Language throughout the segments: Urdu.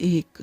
1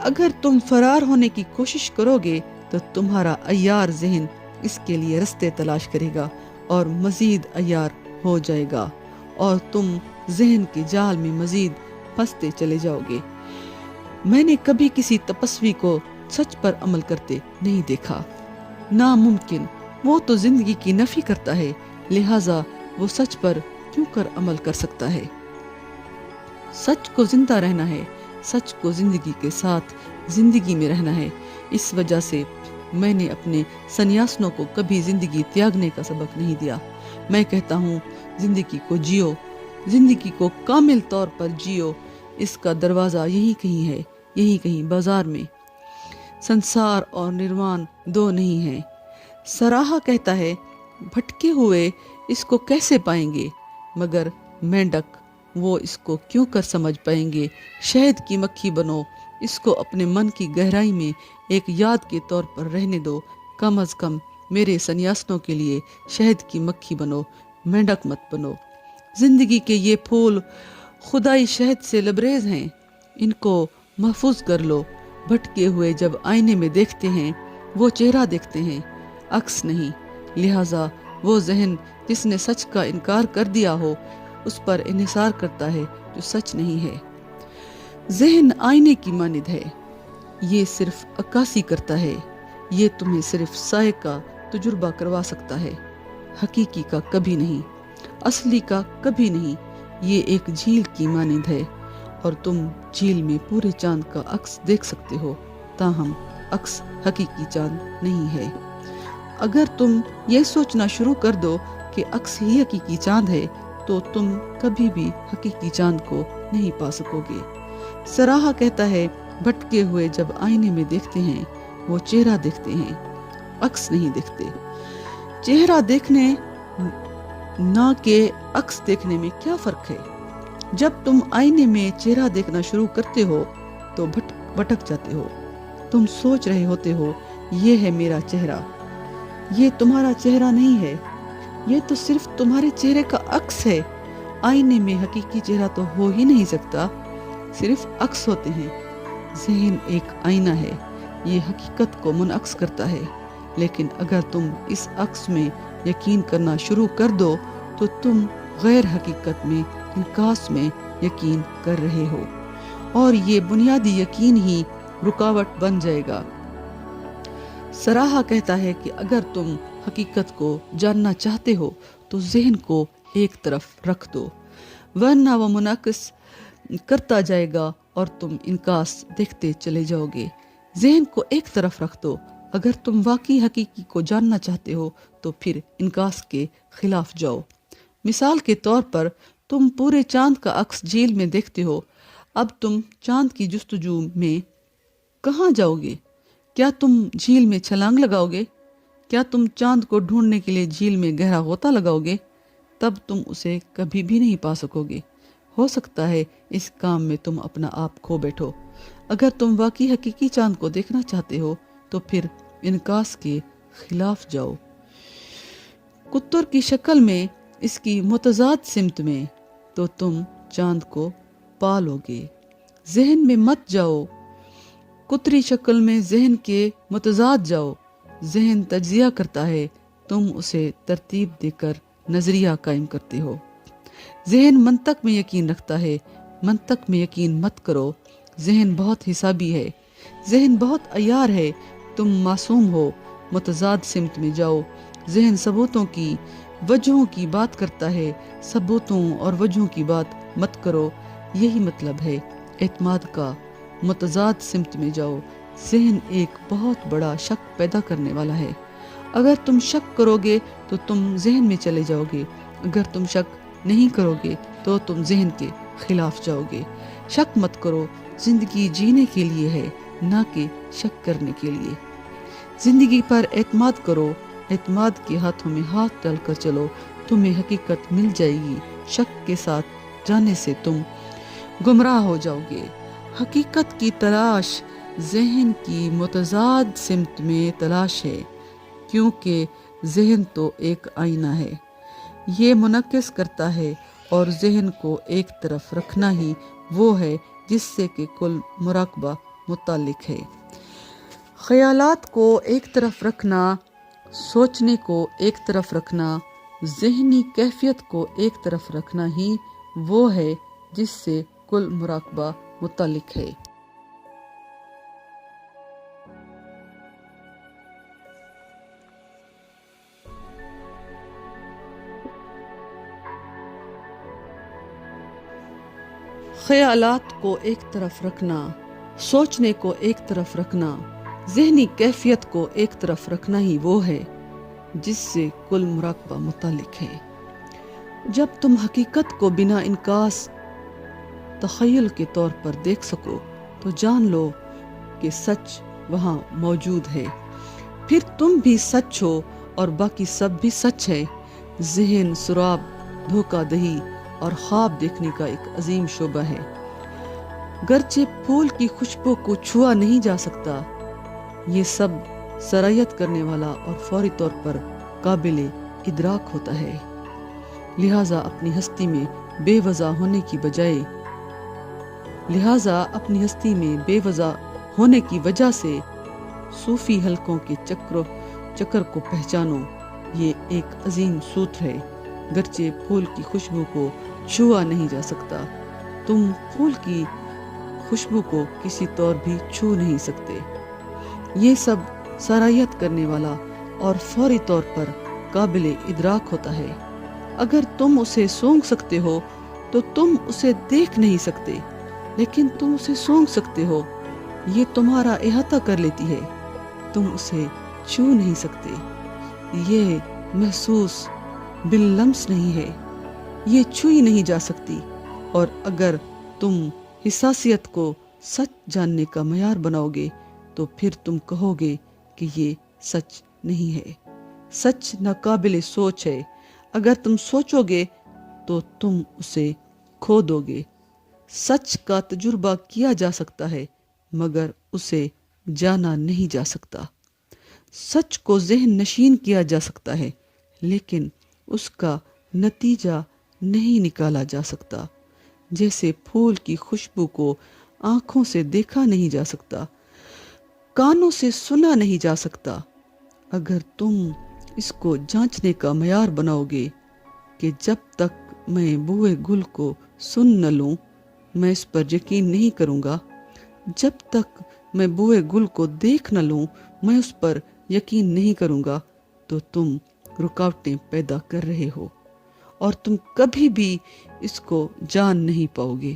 اگر تم فرار ہونے کی کوشش کرو گے تو تمہارا عیار ذہن اس کے لیے رستے تلاش کرے گا اور مزید عیار ہو جائے گا، اور تم ذہن کے جال میں مزید پھنستے چلے جاؤ گے۔ میں نے کبھی کسی تپسوی کو سچ پر عمل کرتے نہیں دیکھا۔ ناممکن، وہ تو زندگی کی نفی کرتا ہے، لہٰذا وہ سچ پر کیوں کر عمل کر سکتا ہے؟ سچ کو زندہ رہنا ہے، سچ کو زندگی کے ساتھ زندگی میں رہنا ہے۔ اس وجہ سے میں نے اپنے سنیاسنوں کو کبھی زندگی تیاگنے کا سبق نہیں دیا۔ میں کہتا ہوں، زندگی کو جیو، زندگی کو کامل طور پر جیو۔ اس کا دروازہ یہی کہیں ہے، یہی کہیں بازار میں۔ سنسار اور نروان دو نہیں ہیں۔ سراہا کہتا ہے، بھٹکے ہوئے اس کو کیسے پائیں گے، مگر مینڈک وہ اس کو کیوں کر سمجھ پائیں گے۔ شہد کی مکھی بنو، اس کو اپنے من کی گہرائی میں ایک یاد کے طور پر رہنے دو۔ کم از کم میرے سنیاسنوں کے لیے شہد کی مکھی بنو، مینڈک مت بنو۔ زندگی کے یہ پھول خدائی شہد سے لبریز ہیں، ان کو محفوظ کر لو۔ بھٹکے ہوئے جب آئینے میں دیکھتے ہیں، وہ چہرہ دیکھتے ہیں، عکس نہیں۔ لہٰذا وہ ذہن جس نے سچ کا انکار کر دیا ہو، اس پر انحصار کرتا ہے جو سچ نہیں ہے۔ ذہن آئینے کی مانند ہے، یہ صرف عکاسی کرتا ہے، یہ تمہیں صرف سائے کا تجربہ کروا سکتا ہے، حقیقی کا کبھی نہیں، اصلی کا کبھی نہیں۔ یہ ایک جھیل کی مانند ہے، اور تم جھیل میں پورے چاند کا عکس دیکھ سکتے ہو، تاہم عکس حقیقی چاند نہیں ہے۔ اگر تم یہ سوچنا شروع کر دو کہ عکس ہی حقیقی چاند ہے، تو تم کبھی بھی حقیقی چاند کو نہیں پا سکو گے۔ سراہا کہتا ہے، بھٹکے ہوئے جب آئینے میں دیکھتے ہیں، وہ چہرہ دیکھتے ہیں، عکس نہیں دیکھتے۔ چہرہ دیکھنے نہ کہ عکس دیکھنے میں کیا فرق ہے؟ جب تم آئینے میں چہرہ دیکھنا شروع کرتے ہو تو بھٹک جاتے ہو۔ تم سوچ رہے ہوتے ہو، یہ ہے میرا چہرہ۔ یہ تمہارا چہرہ نہیں ہے، یہ تو صرف تمہارے چہرے کا عکس ہے۔ آئینے میں حقیقی چہرہ تو ہو ہی نہیں سکتا، صرف عکس ہوتے ہیں۔ ذہن ایک آئینہ ہے، یہ حقیقت کو منعکس کرتا ہے، لیکن اگر تم اس عکس میں یقین کرنا شروع کر دو تو تم غیر حقیقت میں، انعکاس میں یقین کر رہے ہو، اور یہ بنیادی یقین ہی رکاوٹ بن جائے گا۔ سراہا کہتا ہے کہ اگر تم حقیقت کو جاننا چاہتے ہو تو ذہن کو ایک طرف رکھ دو، ورنہ وہ منعکس کرتا جائے گا اور تم انعکاس دیکھتے چلے جاؤ گے۔ ذہن کو ایک طرف رکھ دو۔ اگر تم واقعی حقیقی کو جاننا چاہتے ہو تو پھر انعکاس کے خلاف جاؤ۔ مثال کے طور پر، تم پورے چاند کا عکس جھیل میں دیکھتے ہو۔ اب تم چاند کی جستجو میں کہاں جاؤ گے؟ کیا تم جھیل میں چھلانگ لگاؤ گے؟ کیا تم چاند کو ڈھونڈنے کے لیے جھیل میں گہرا غوطہ لگاؤ گے؟ تب تم اسے کبھی بھی نہیں پا سکو گے۔ ہو سکتا ہے اس کام میں تم اپنا آپ کھو بیٹھو۔ اگر تم واقعی حقیقی چاند کو دیکھنا چاہتے ہو تو پھر انعکاس کے خلاف جاؤ۔ کتر کی شکل میں، اس کی متضاد سمت میں، تو تم چاند کو پا لو گے۔ ذہن میں مت جاؤ، کتری شکل میں ذہن کے متضاد جاؤ۔ ذہن تجزیہ کرتا ہے، تم اسے ترتیب دے کر نظریہ قائم کرتے ہو۔ ذہن منطق میں یقین رکھتا ہے، منطق میں یقین مت کرو۔ ذہن بہت حسابی ہے، ذہن بہت عیار ہے، تم معصوم ہو۔ متضاد سمت میں جاؤ۔ ذہن ثبوتوں کی، وجہوں کی بات کرتا ہے، ثبوتوں اور وجہوں کی بات مت کرو۔ یہی مطلب ہے اعتماد کا۔ متضاد سمت میں جاؤ۔ ذہن ایک بہت بڑا شک پیدا کرنے والا ہے۔ اگر تم شک کرو گے تو تم ذہن میں چلے جاؤ گے، اگر تم شک نہیں کرو گے تو تم ذہن کے خلاف جاؤ گے۔ شک مت کرو، زندگی جینے کے لیے ہے، نہ کہ شک کرنے کے لیے۔ زندگی پر اعتماد کرو، اعتماد کے ہاتھوں میں ہاتھ ڈال کر چلو، تمہیں حقیقت مل جائے گی۔ شک کے ساتھ جانے سے تم گمراہ ہو جاؤ گے۔ حقیقت کی تلاش ذہن کی متضاد سمت میں تلاش ہے، کیونکہ ذہن تو ایک آئینہ ہے، یہ منعکس کرتا ہے، اور ذہن کو ایک طرف رکھنا ہی وہ ہے جس سے کہ کل مراقبہ متعلق ہے۔ خیالات کو ایک طرف رکھنا، سوچنے کو ایک طرف رکھنا، ذہنی کیفیت کو ایک طرف رکھنا ہی وہ ہے جس سے کل مراقبہ متعلق ہے۔ خیالات کو ایک طرف رکھنا، سوچنے کو ایک طرف رکھنا، ذہنی کیفیت کو ایک طرف رکھنا ہی وہ ہے جس سے کل مراقبہ متعلق ہے۔ جب تم حقیقت کو بنا انعکاس تخیل کے طور پر دیکھ سکو تو جان لو کہ سچ وہاں موجود ہے، پھر تم بھی سچ ہو اور باقی سب بھی سچ ہے۔ ذہن سراب، دھوکہ دہی اور خواب دیکھنے کا ایک عظیم شعبہ ہے۔ گرچہ پھول کی خوشبو کو چھوا نہیں جا سکتا، یہ سب سرایت کرنے والا اور فوری طور پر قابل ادراک ہوتا ہے۔ لہٰذا اپنی ہستی میں بے وضع ہونے کی وجہ سے صوفی حلقوں کے چکر کو پہچانو۔ یہ ایک عظیم سوتر ہے۔ گرچہ پھول کی خوشبو کو چھوا نہیں جا سکتا، تم پھول کی خوشبو کو کسی طور بھی چھو نہیں سکتے۔ یہ سب سرایت کرنے والا اور فوری طور پر قابل ادراک ہوتا ہے۔ اگر تم اسے سونگھ سکتے ہو تو تم اسے دیکھ نہیں سکتے، لیکن تم اسے سونگھ سکتے ہو۔ یہ تمہارا احاطہ کر لیتی ہے، تم اسے چھو نہیں سکتے۔ یہ محسوس باللمس نہیں ہے، یہ چھوئی نہیں جا سکتی۔ اور اگر تم حساسیت کو سچ جاننے کا معیار بناؤ گے تو پھر تم کہو گے کہ یہ سچ نہیں ہے۔ سچ ناقابل سوچ ہے۔ اگر تم سوچو گے تو تم اسے کھو دو گے۔ سچ کا تجربہ کیا جا سکتا ہے مگر اسے جانا نہیں جا سکتا۔ سچ کو ذہن نشین کیا جا سکتا ہے لیکن اس کا نتیجہ نہیں نکالا جا سکتا۔ جیسے پھول کی خوشبو کو آنکھوں سے دیکھا نہیں جا سکتا، کانوں سے سنا نہیں جا سکتا۔ اگر تم اس کو جانچنے کا معیار بناؤ گے کہ جب تک میں بوئے گل کو سن نہ لوں میں اس پر یقین نہیں کروں گا، جب تک میں بوئے گل کو دیکھ نہ لوں میں اس پر یقین نہیں کروں گا، تو تم رکاوٹیں پیدا کر رہے ہو اور تم کبھی بھی اس کو جان نہیں پاؤ گے۔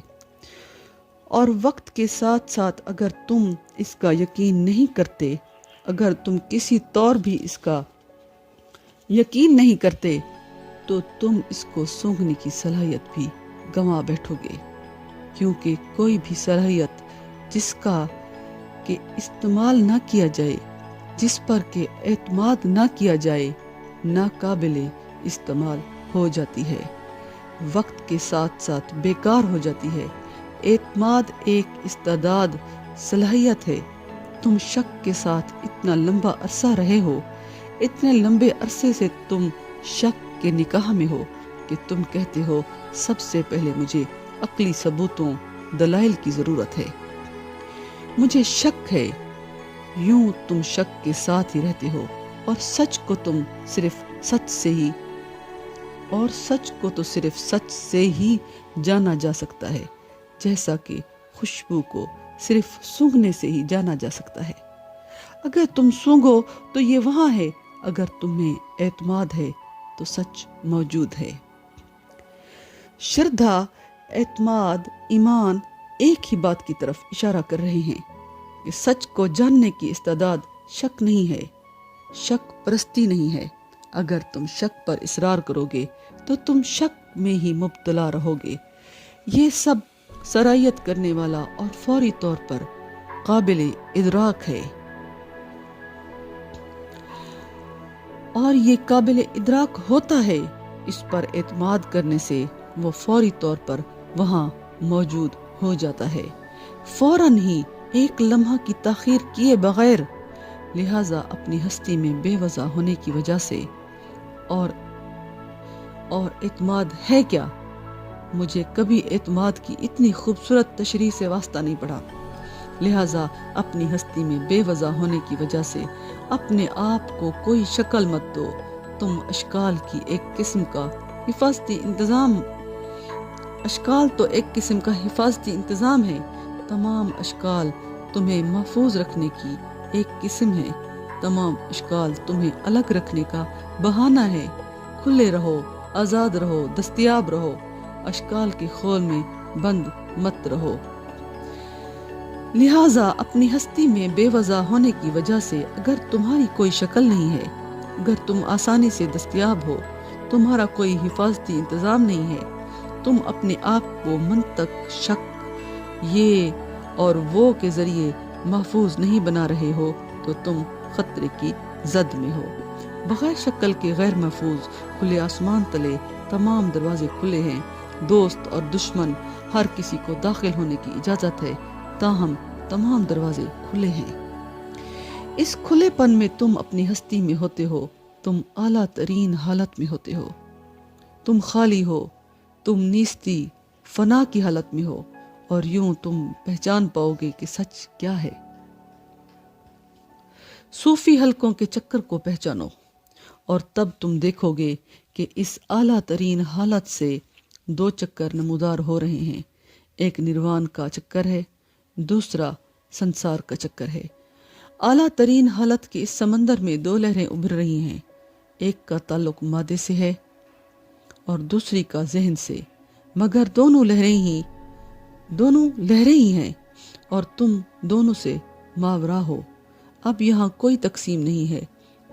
اور وقت کے ساتھ ساتھ اگر تم اس کا یقین نہیں کرتے، اگر تم کسی طور بھی اس کا یقین نہیں کرتے تو تم اس کو سونگھنے کی صلاحیت بھی گنوا بیٹھو گے، کیونکہ کوئی بھی صلاحیت جس کا کہ استعمال نہ کیا جائے، جس پر کہ اعتماد نہ کیا جائے، ناقابل استعمال ہو جاتی ہے، وقت کے ساتھ ساتھ بیکار ہو جاتی ہے۔ اعتماد ایک استعداد، صلاحیت ہے۔ تم شک کے ساتھ اتنا لمبا عرصہ رہے ہو، اتنے لمبے عرصے سے تم شک کے نکاح میں ہو کہ تم کہتے ہو سب سے پہلے مجھے عقلی ثبوتوں، دلائل کی ضرورت ہے، مجھے شک ہے۔ یوں تم شک کے ساتھ ہی رہتے ہو اور سچ کو تو صرف سچ سے ہی جانا جا سکتا ہے، جیسا کہ خوشبو کو صرف سونگھنے سے ہی جانا جا سکتا ہے۔ اگر تم سونگھو تو یہ وہاں ہے، اگر تمہیں اعتماد ہے تو سچ موجود ہے۔ شردھا، اعتماد، ایمان ایک ہی بات کی طرف اشارہ کر رہے ہیں کہ سچ کو جاننے کی استعداد شک نہیں ہے، شک پرستی نہیں ہے۔ اگر تم شک پر اصرار کرو گے تو تم شک میں ہی مبتلا رہو گے۔ یہ سب سرایت کرنے والا اور فوری طور پر قابل ادراک ہے، اور یہ قابل ادراک ہوتا ہے۔ اس پر اعتماد کرنے سے وہ فوری طور پر وہاں موجود ہو جاتا ہے، فوراً ہی، ایک لمحہ کی تاخیر کیے بغیر۔ لہٰذا اپنی ہستی میں بے وضع ہونے کی وجہ سے اور اعتماد ہے کیا؟ مجھے کبھی اعتماد کی اتنی خوبصورت تشریح سے واسطہ نہیں پڑا۔ لہٰذا اپنی ہستی میں بے وضع ہونے کی وجہ سے اپنے آپ کو کوئی شکل مت دو۔ تم اشکال کی ایک قسم کا حفاظتی انتظام ہے۔ تمام اشکال تمہیں محفوظ رکھنے کی ایک قسم ہے، تمام اشکال تمہیں الگ رکھنے کا بہانہ ہے۔ کھلے رہو، آزاد رہو، دستیاب رہو، اشکال کے خول میں بند مت رہو۔ لہٰذا اپنی ہستی میں بے وضع ہونے کی وجہ سے اگر تمہاری کوئی شکل نہیں ہے، اگر تم آسانی سے دستیاب ہو، تمہارا کوئی حفاظتی انتظام نہیں ہے، تم اپنے آپ کو منطق، شک، یہ اور وہ کے ذریعے محفوظ نہیں بنا رہے ہو، تو تم خطرے کی زد میں ہو۔ بغیر شکل کے غیر محفوظ کھلے آسمان تلے تمام دروازے کھلے ہیں، دوست اور دشمن ہر کسی کو داخل ہونے کی اجازت ہے، تاہم تمام دروازے کھلے ہیں۔ اس کھلے پن میں تم اپنی ہستی میں ہوتے ہو، تم اعلیٰ ترین حالت میں ہوتے ہو، تم خالی ہو، تم نیستی فنا کی حالت میں ہو، اور یوں تم پہچان پاؤ گے کہ سچ کیا ہے۔ صوفی حلقوں کے چکر کو پہچانو، اور تب تم دیکھو گے کہ اس اعلیٰ ترین حالت سے دو چکر نمودار ہو رہے ہیں، ایک نروان کا چکر ہے، دوسرا سنسار کا چکر ہے۔ اعلیٰ ترین حالت کے اس سمندر میں دو لہریں ابھر رہی ہیں، ایک کا تعلق مادے سے ہے اور دوسری کا ذہن سے، مگر دونوں لہریں ہی ہیں، اور تم دونوں سے ماورا ہو۔ اب یہاں کوئی تقسیم نہیں ہے،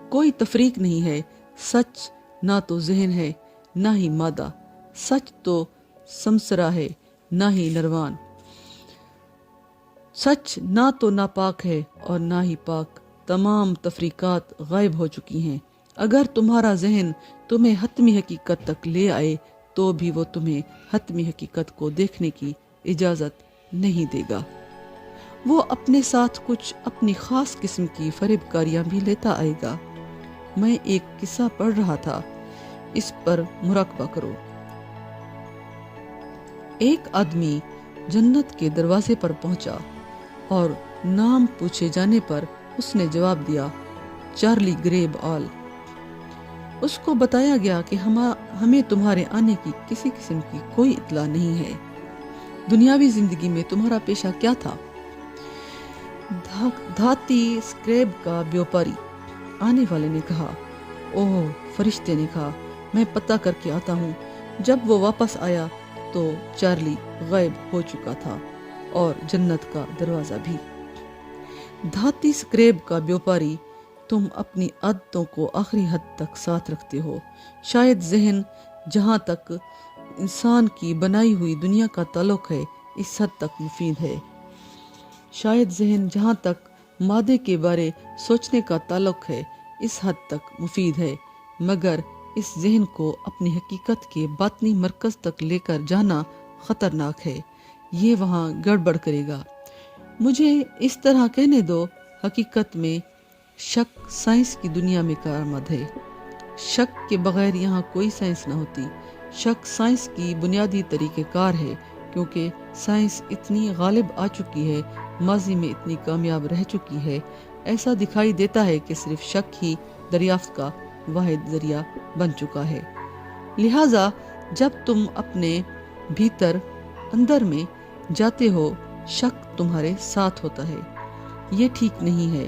کوئی تفریق نہیں ہے۔ سچ نہ تو ذہن ہے نہ ہی مادہ، سچ تو سمسرا ہے نہ ہی نروان، سچ نہ تو ناپاک ہے اور نہ ہی پاک۔ تمام تفریقات غائب ہو چکی ہیں۔ اگر تمہارا ذہن تمہیں حتمی حقیقت تک لے آئے تو بھی وہ تمہیں حتمی حقیقت کو دیکھنے کی اجازت نہیں دے گا۔ وہ اپنے ساتھ کچھ اپنی خاص قسم کی فریب کاریاں بھی لیتا آئے گا۔ میں ایک قصہ پڑھ رہا تھا، اس پر مراقبہ کرو۔ ایک آدمی جنت کے دروازے پر پہنچا اور نام پوچھے جانے پر اس نے جواب دیا، چارلی گریب آل۔ اس کو بتایا گیا کہ ہمیں تمہارے آنے کی کسی قسم کی کوئی اطلاع نہیں ہے۔ دنیاوی زندگی میں تمہارا پیشہ کیا تھا؟ دھاتی سکریب کا بیوپاری۔ آنے والے نے کہا، اوہ، فرشتے نے کہا، میں پتہ کر کے آتا ہوں۔ جب وہ واپس آیا تو چارلی غائب ہو چکا تھا اور جنت کا دروازہ بھی۔ دھاتی سکریب کا بیوپاری، تم اپنی عادتوں کو آخری حد تک ساتھ رکھتے ہو۔ شاید ذہن جہاں تک انسان کی بنائی ہوئی دنیا کا تعلق ہے اس حد تک مفید ہے، شاید ذہن جہاں تک مادے کے بارے سوچنے کا تعلق ہے اس حد تک مفید ہے، مگر اس ذہن کو اپنی حقیقت کے باطنی مرکز تک لے کر جانا خطرناک ہے، یہ وہاں گڑبڑ کرے گا۔ مجھے اس طرح کہنے دو، حقیقت میں شک سائنس کی دنیا میں کارآمد ہے۔ شک کے بغیر یہاں کوئی سائنس نہ ہوتی۔ شک سائنس کی بنیادی طریقہ کار ہے، کیونکہ سائنس اتنی غالب آ چکی ہے، ماضی میں اتنی کامیاب رہ چکی ہے، ایسا دکھائی دیتا ہے کہ صرف شک ہی دریافت کا واحد ذریعہ بن چکا ہے۔ لہٰذا جب تم اپنے بھیتر اندر میں جاتے ہو، شک تمہارے ساتھ ہوتا ہے۔ یہ ٹھیک نہیں ہے۔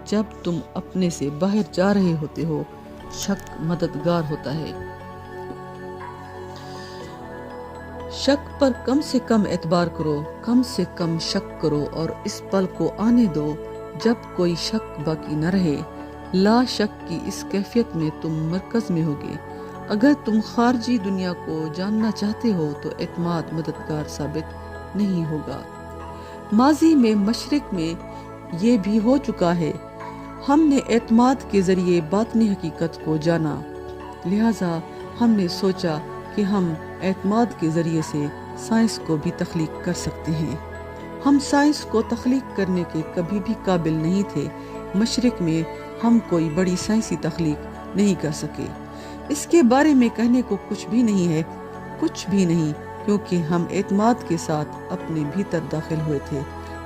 جب تم اپنے سے باہر جا رہے ہوتے ہو، شک مددگار ہوتا ہے۔ شک پر کم سے کم اعتبار کرو، کم سے کم شک کرو، اور اس پل کو آنے دو جب کوئی شک باقی نہ رہے۔ لا شک کی اس کیفیت میں تم مرکز میں ہوگے۔ اگر تم خارجی دنیا کو جاننا چاہتے ہو تو اعتماد مددگار ثابت نہیں ہوگا۔ ماضی میں مشرق میں یہ بھی ہو چکا ہے، ہم نے اعتماد کے ذریعے باطنی حقیقت کو جانا، لہٰذا ہم نے سوچا کہ ہم اعتماد کے ذریعے سے سائنس کو بھی تخلیق کر سکتے ہیں۔ ہم سائنس کو تخلیق کرنے کے کبھی بھی قابل نہیں تھے۔ مشرق میں ہم کوئی بڑی سائنسی تخلیق نہیں کر سکے۔ اس کے بارے میں کہنے کو کچھ بھی نہیں ہے، کچھ بھی نہیں، کیونکہ ہم اعتماد کے ساتھ اپنے بھیتر داخل ہوئے تھے۔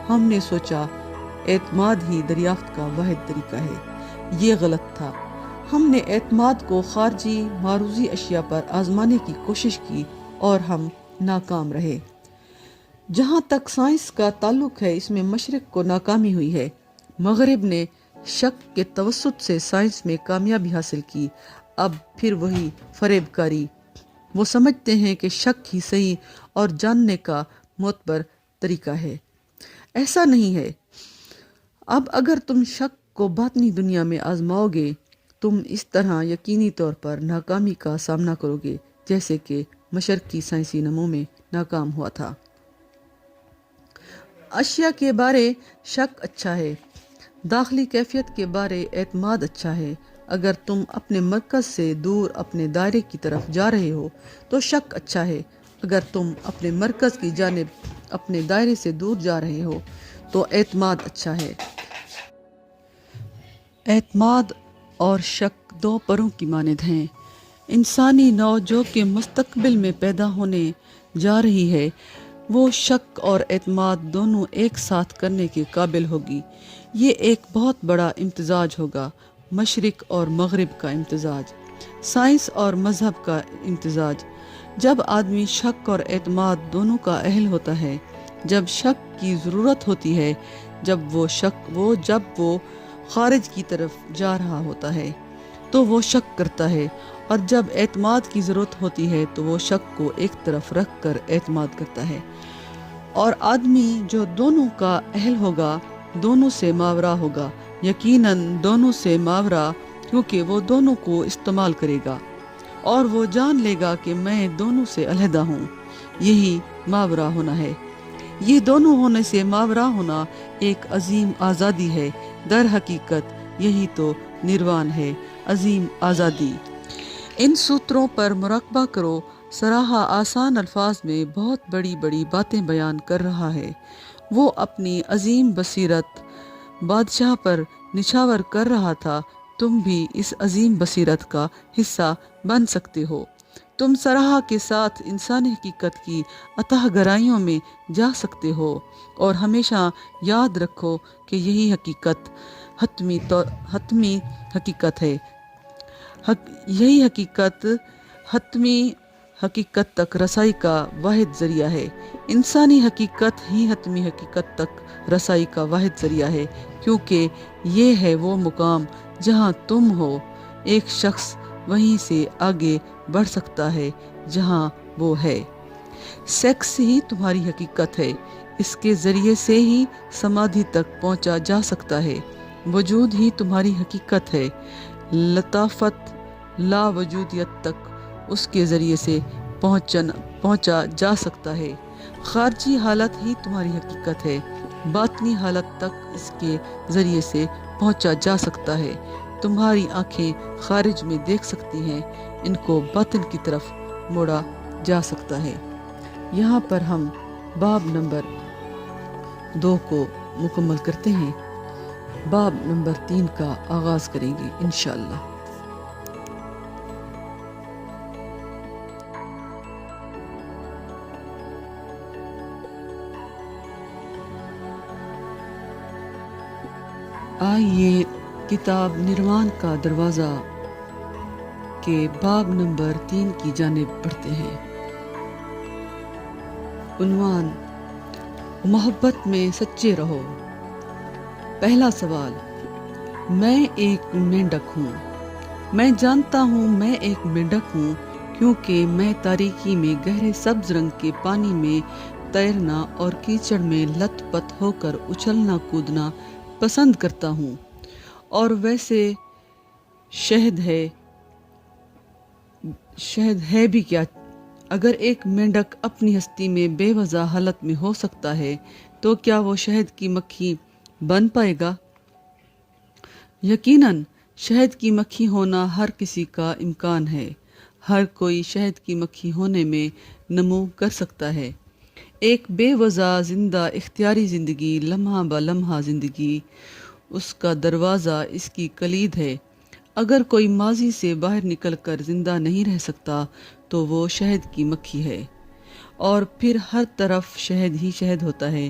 ہم نے سوچا اعتماد ہی دریافت کا واحد طریقہ ہے۔ یہ غلط تھا۔ ہم نے اعتماد کو خارجی معروضی اشیاء پر آزمانے کی کوشش کی اور ہم ناکام رہے۔ جہاں تک سائنس کا تعلق ہے، اس میں مشرق کو ناکامی ہوئی ہے۔ مغرب نے شک کے توسط سے سائنس میں کامیابی حاصل کی۔ اب پھر وہی فریب کاری۔ وہ سمجھتے ہیں کہ شک ہی صحیح اور جاننے کا معتبر طریقہ ہے۔ ایسا نہیں ہے۔ اب اگر تم شک کو باطنی دنیا میں آزماؤ گے، تم اس طرح یقینی طور پر ناکامی کا سامنا کرو گے جیسے کہ مشرقی سائنسی نمو میں ناکام ہوا تھا۔ اشیاء کے بارے شک اچھا ہے، داخلی کیفیت کے بارے اعتماد اچھا ہے۔ اگر تم اپنے مرکز سے دور اپنے دائرے کی طرف جا رہے ہو تو شک اچھا ہے۔ اگر تم اپنے مرکز کی جانب اپنے دائرے سے دور جا رہے ہو تو اعتماد اچھا ہے۔ اعتماد اور شک دو پروں کی مانند ہیں۔ انسانی نوع جو کہ مستقبل میں پیدا ہونے جا رہی ہے، وہ شک اور اعتماد دونوں ایک ساتھ کرنے کے قابل ہوگی۔ یہ ایک بہت بڑا امتزاج ہوگا، مشرق اور مغرب کا امتزاج، سائنس اور مذہب کا امتزاج۔ جب آدمی شک اور اعتماد دونوں کا اہل ہوتا ہے، جب شک کی ضرورت ہوتی ہے، جب وہ خارج کی طرف جا رہا ہوتا ہے تو وہ شک کرتا ہے، اور جب اعتماد کی ضرورت ہوتی ہے تو وہ شک کو ایک طرف رکھ کر اعتماد کرتا ہے۔ اور آدمی جو دونوں کا اہل ہوگا، دونوں سے ماورا ہوگا، یقیناً دونوں سے ماورا، کیونکہ وہ دونوں کو استعمال کرے گا اور وہ جان لے گا کہ میں دونوں سے علیحدہ ہوں۔ یہی ماورا ہونا ہے۔ یہ دونوں ہونے سے ماورا ہونا ایک عظیم آزادی ہے۔ در حقیقت یہی تو نروان ہے، عظیم آزادی۔ ان سوتروں پر مراقبہ کرو۔ سراہا آسان الفاظ میں بہت بڑی بڑی باتیں بیان کر رہا ہے۔ وہ اپنی عظیم بصیرت بادشاہ پر نچھاور کر رہا تھا۔ تم بھی اس عظیم بصیرت کا حصہ بن سکتے ہو۔ تم سراہا کے ساتھ انسانی حقیقت کی اتھاہ گہرائیوں میں جا سکتے ہو، اور ہمیشہ یاد رکھو کہ یہی حقیقت حتمی حقیقت ہے۔ یہی حقیقت حتمی حقیقت تک رسائی کا واحد ذریعہ ہے۔ انسانی حقیقت ہی حتمی حقیقت تک رسائی کا واحد ذریعہ ہے، کیونکہ یہ ہے وہ مقام جہاں تم ہو۔ ایک شخص وہیں سے آگے بڑھ سکتا ہے جہاں وہ ہے۔ سیکس ہی تمہاری حقیقت ہے۔ اس کے ذریعے سے ہی سمادھی تک پہنچا جا سکتا ہے۔ وجود ہی تمہاری حقیقت ہے۔ لطافت لا وجودیت تک اس کے ذریعے سے پہنچا جا سکتا ہے۔ خارجی حالت ہی تمہاری حقیقت ہے۔ باطنی حالت تک اس کے ذریعے سے پہنچا جا سکتا ہے۔ تمہاری آنکھیں خارج میں دیکھ سکتی ہیں، ان کو باطن کی طرف موڑا جا سکتا ہے۔ یہاں پر ہم باب نمبر 2 کو مکمل کرتے ہیں۔ باب نمبر 3 کا آغاز کریں گے انشاءاللہ۔ آئیے کتاب نروان کا دروازہ کے باب نمبر 3 کی جانب بڑھتے ہیں۔ عنوان: محبت میں سچے رہو۔ پہلا سوال: میں ایک مینڈک ہوں۔ میں جانتا ہوں میں ایک مینڈک ہوں، کیونکہ میں تاریکی میں گہرے سبز رنگ کے پانی میں تیرنا اور کیچڑ میں لت پت ہو کر اچھلنا کودنا پسند کرتا ہوں۔ اور ویسے شہد ہے بھی کیا؟ اگر ایک مینڈک اپنی ہستی میں بے وضع حالت میں ہو سکتا ہے تو کیا وہ شہد کی مکھی بن پائے گا؟ یقیناً شہد کی مکھی ہونا ہر کسی کا امکان ہے۔ ہر کوئی شہد کی مکھی ہونے میں نمو کر سکتا ہے۔ ایک بے وضع زندہ اختیاری زندگی، لمحہ بہ لمحہ زندگی، اس کا دروازہ، اس کی کلید ہے۔ اگر کوئی ماضی سے باہر نکل کر زندہ نہیں رہ سکتا تو وہ شہد کی مکھی ہے، اور پھر ہر طرف شہد ہی شہد ہوتا ہے۔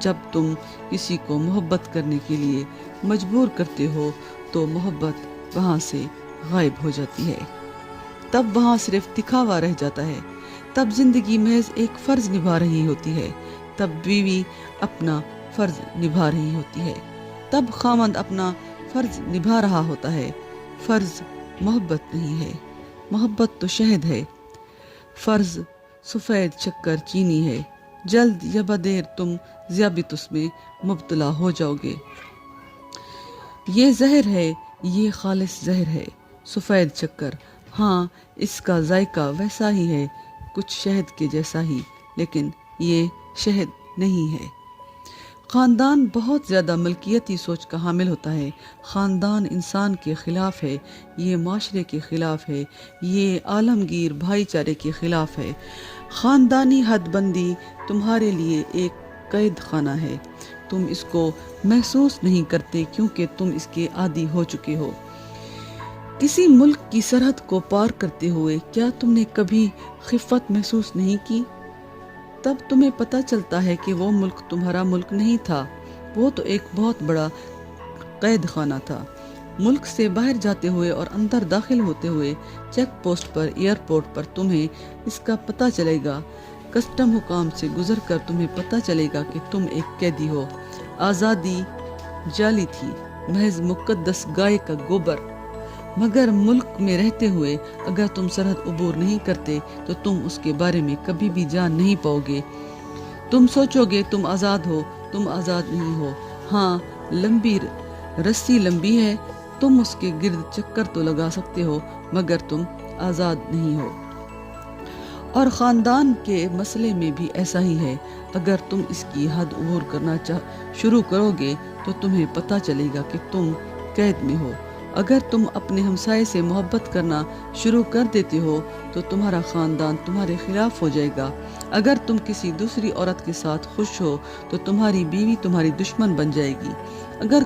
جب تم کسی کو محبت کرنے کے لیے مجبور کرتے ہو تو محبت وہاں سے غائب ہو جاتی ہے، تب وہاں صرف دکھاوا رہ جاتا ہے، تب زندگی محض ایک فرض نبھا رہی ہوتی ہے، تب بیوی اپنا فرض نبھا رہی ہوتی ہے، تب خامند اپنا فرض نبھا رہا ہوتا ہے۔ فرض محبت نہیں ہے، محبت تو شہد ہے، فرض سفید شکر چینی ہے، جلد یا بدیر تم ذیابیط اس میں مبتلا ہو جاؤ گے۔ یہ زہر ہے، یہ خالص زہر ہے، سفید شکر، ہاں اس کا ذائقہ ویسا ہی ہے، کچھ شہد کے جیسا ہی، لیکن یہ شہد نہیں ہے۔ خاندان بہت زیادہ ملکیتی سوچ کا حامل ہوتا ہے، خاندان انسان کے خلاف ہے، یہ معاشرے کے خلاف ہے، یہ عالمگیر بھائی چارے کے خلاف ہے۔ خاندانی حد بندی تمہارے لیے ایک قید خانہ ہے، تم اس کو محسوس نہیں کرتے کیونکہ تم اس کے عادی ہو چکے ہو۔ کسی ملک کی سرحد کو پار کرتے ہوئے کیا تم نے کبھی خفت محسوس نہیں کی؟ تب تمہیں پتہ چلتا ہے کہ وہ ملک تمہارا ملک نہیں تھا، وہ تو ایک بہت بڑا قید خانہ تھا۔ ملک سے باہر جاتے ہوئے اور اندر داخل ہوتے ہوئے چیک پوسٹ پر، ایئرپورٹ پر تمہیں اس کا پتہ چلے گا، کسٹم حکام سے گزر کر تمہیں پتہ چلے گا کہ تم ایک قیدی ہو۔ آزادی جعلی تھی، محض مقدس گائے کا گوبر۔ مگر ملک میں رہتے ہوئے اگر تم سرحد عبور نہیں کرتے تو تم اس کے بارے میں کبھی بھی جان نہیں پاؤ گے۔ تم سوچو گے تم آزاد ہو، تم آزاد نہیں ہو۔ ہاں لمبی رسی لمبی ہے، تم اس کے گرد چکر تو لگا سکتے ہو، مگر تم آزاد نہیں ہو۔ اور خاندان کے مسئلے میں بھی ایسا ہی ہے، اگر تم اس کی حد عبور کرنا شروع کرو گے تو تمہیں پتہ چلے گا کہ تم قید میں ہو۔ اگر تم اپنے ہمسائے سے محبت کرنا شروع کر دیتے ہو تو تمہارا خاندان تمہارے خلاف ہو جائے گا۔ اگر تم کسی دوسری عورت کے ساتھ خوش ہو تو تمہاری بیوی تمہاری دشمن بن جائے گی۔ اگر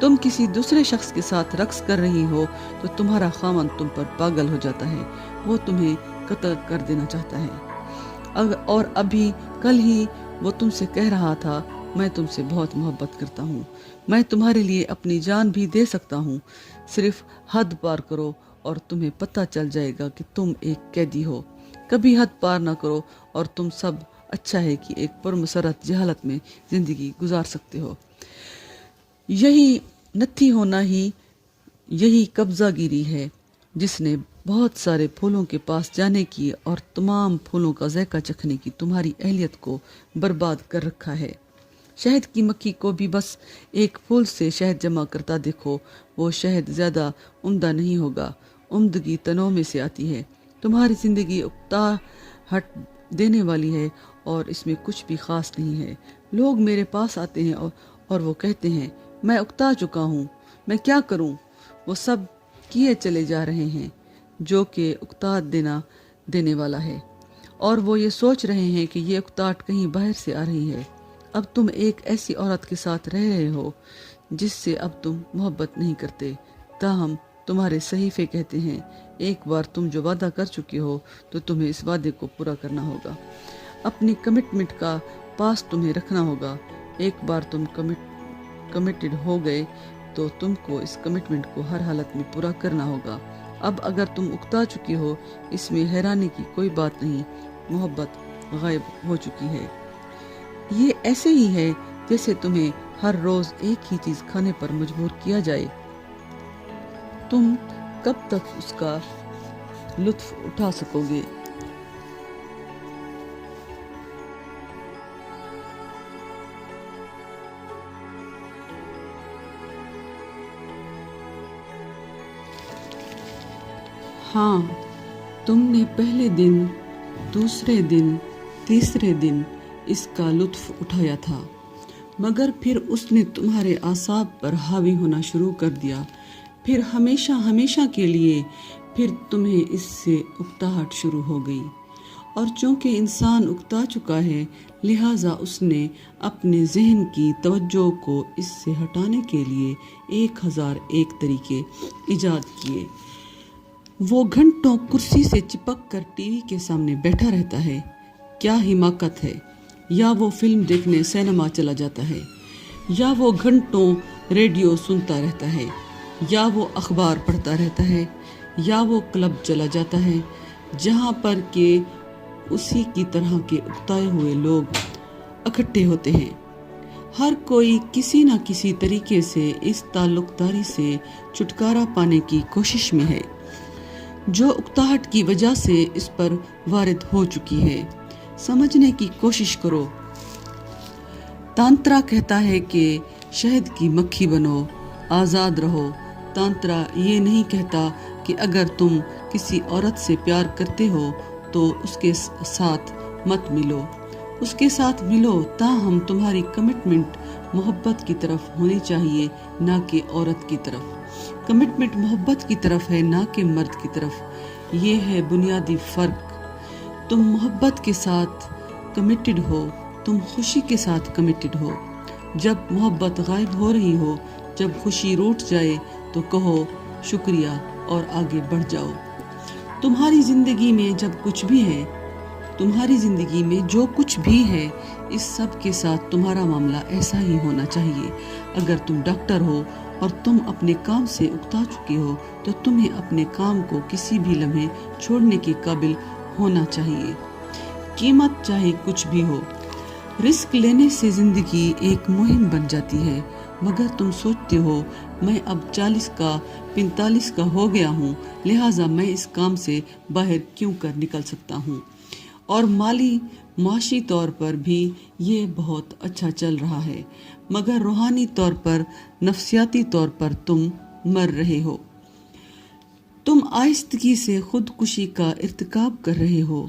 تم کسی دوسرے شخص کے ساتھ رقص کر رہی ہو تو تمہارا خاوند تم پر پاگل ہو جاتا ہے، وہ تمہیں قتل کر دینا چاہتا ہے۔ اور ابھی کل ہی وہ تم سے کہہ رہا تھا میں تم سے بہت محبت کرتا ہوں، میں تمہارے لیے اپنی جان بھی دے سکتا ہوں، صرف حد پار کرو اور تمہیں پتہ چل جائے گا کہ تم ایک قیدی ہو۔ کبھی حد پار نہ کرو اور تم سب اچھا ہے کہ ایک پرمسرت جہالت میں زندگی گزار سکتے ہو۔ یہی نتھی ہونا ہی یہی قبضہ گیری ہے جس نے بہت سارے پھولوں کے پاس جانے کی اور تمام پھولوں کا ذائقہ چکھنے کی تمہاری اہلیت کو برباد کر رکھا ہے۔ شہد کی مکھی کو بھی بس ایک پھول سے شہد جمع کرتا دیکھو، وہ شہد زیادہ عمدہ نہیں ہوگا، عمدگی تنوع میں سے آتی ہے۔ تمہاری زندگی اکتاہٹ دینے والی ہے اور اس میں کچھ بھی خاص نہیں ہے۔ لوگ میرے پاس آتے ہیں اور وہ کہتے ہیں میں اکتا چکا ہوں، میں کیا کروں؟ وہ سب کیے چلے جا رہے ہیں جو کہ اکتاہٹ دینے والا ہے، اور وہ یہ سوچ رہے ہیں کہ یہ اکتاہٹ کہیں باہر سے آ رہی ہے۔ اب تم ایک ایسی عورت کے ساتھ رہ رہے ہو جس سے اب تم محبت نہیں کرتے، تاہم تمہارے صحیفے کہتے ہیں ایک بار تم جو وعدہ کر چکے ہو تو تمہیں اس وعدے کو پورا کرنا ہوگا، اپنی کمٹمنٹ کا پاس تمہیں رکھنا ہوگا۔ ایک بار تم کمیٹڈ ہو گئے تو تم کو اس کمٹمنٹ کو ہر حالت میں پورا کرنا ہوگا۔ اب اگر تم اکتا چکی ہو اس میں حیرانی کی کوئی بات نہیں، محبت غائب ہو چکی ہے۔ یہ ایسے ہی ہے جیسے تمہیں ہر روز ایک ہی چیز کھانے پر مجبور کیا جائے، تم کب تک اس کا لطف اٹھا سکو گے؟ ہاں تم نے پہلے دن، دوسرے دن، تیسرے دن اس کا لطف اٹھایا تھا، مگر پھر اس نے تمہارے اعصاب پر حاوی ہونا شروع کر دیا، پھر ہمیشہ ہمیشہ کے لیے، پھر تمہیں اس سے اکتاہٹ شروع ہو گئی۔ اور چونکہ انسان اکتا چکا ہے لہٰذا اس نے اپنے ذہن کی توجہ کو اس سے ہٹانے کے لیے 1001 طریقے ایجاد کیے۔ وہ گھنٹوں کرسی سے چپک کر ٹی وی کے سامنے بیٹھا رہتا ہے۔ کیا حماقت ہے! یا وہ فلم دیکھنے سینما چلا جاتا ہے، یا وہ گھنٹوں ریڈیو سنتا رہتا ہے، یا وہ اخبار پڑھتا رہتا ہے، یا وہ کلب چلا جاتا ہے جہاں پر کہ اسی کی طرح کے اکتائے ہوئے لوگ اکٹھے ہوتے ہیں۔ ہر کوئی کسی نہ کسی طریقے سے اس تعلق داری سے چھٹکارا پانے کی کوشش میں ہے جو اکتاہٹ کی وجہ سے اس پر وارد ہو چکی ہے۔ سمجھنے کی کوشش کرو۔ تانترا کہتا ہے کہ شہد کی مکھی بنو، آزاد رہو۔ تانترا یہ نہیں کہتا کہ اگر تم کسی عورت سے پیار کرتے ہو تو اس کے ساتھ مت ملو، اس کے ساتھ ملو، تاہم تمہاری کمٹمنٹ محبت کی طرف ہونی چاہیے، نہ کہ عورت کی طرف۔ کمٹمنٹ محبت کی طرف ہے، نہ کہ مرد کی طرف۔ یہ ہے بنیادی فرق۔ تم محبت کے ساتھ کمیٹڈ ہو، تم خوشی کے ساتھ کمیٹڈ ہو۔ جب محبت غائب ہو رہی ہو، جب خوشی روٹ جائے تو کہو شکریہ اور آگے بڑھ جاؤ۔ تمہاری زندگی میں جب کچھ بھی ہے، تمہاری زندگی میں جو کچھ بھی ہے، اس سب کے ساتھ تمہارا معاملہ ایسا ہی ہونا چاہیے۔ اگر تم ڈاکٹر ہو اور تم اپنے کام سے اکتا چکے ہو تو تمہیں اپنے کام کو کسی بھی لمحے چھوڑنے کے قابل ہونا چاہیے، قیمت چاہے کچھ بھی ہو۔ رسک لینے سے زندگی ایک مہم بن جاتی ہے، مگر تم سوچتے ہو میں اب 40 کا 45 کا ہو گیا ہوں، لہٰذا میں اس کام سے باہر کیوں کر نکل سکتا ہوں، اور معاشی طور پر بھی یہ بہت اچھا چل رہا ہے، مگر روحانی طور پر، نفسیاتی طور پر تم مر رہے ہو۔ تم آہستگی سے خودکشی کا ارتکاب کر رہے ہو،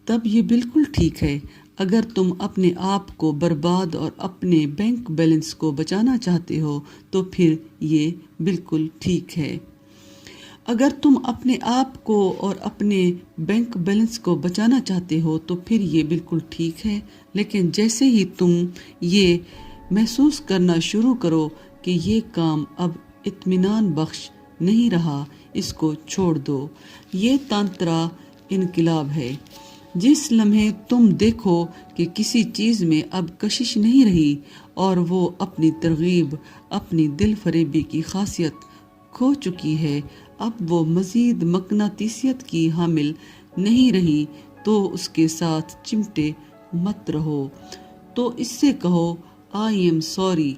تب یہ بالکل ٹھیک ہے۔ اگر تم اپنے آپ کو برباد اور اپنے بینک بیلنس کو بچانا چاہتے ہو تو پھر یہ بالکل ٹھیک ہے۔ اگر تم اپنے آپ کو اور اپنے بینک بیلنس کو بچانا چاہتے ہو تو پھر یہ بالکل ٹھیک ہے، لیکن جیسے ہی تم یہ محسوس کرنا شروع کرو کہ یہ کام اب اطمینان بخش نہیں رہا، اس کو چھوڑ دو۔ یہ تانترا انقلاب ہے۔ جس لمحے تم دیکھو کہ کسی چیز میں اب کشش نہیں رہی اور وہ اپنی ترغیب، اپنی دل فریبی کی خاصیت کھو چکی ہے، اب وہ مزید مقناطیسیت کی حامل نہیں رہی، تو اس کے ساتھ چمٹے مت رہو، تو اس سے کہو آئی ایم سوری۔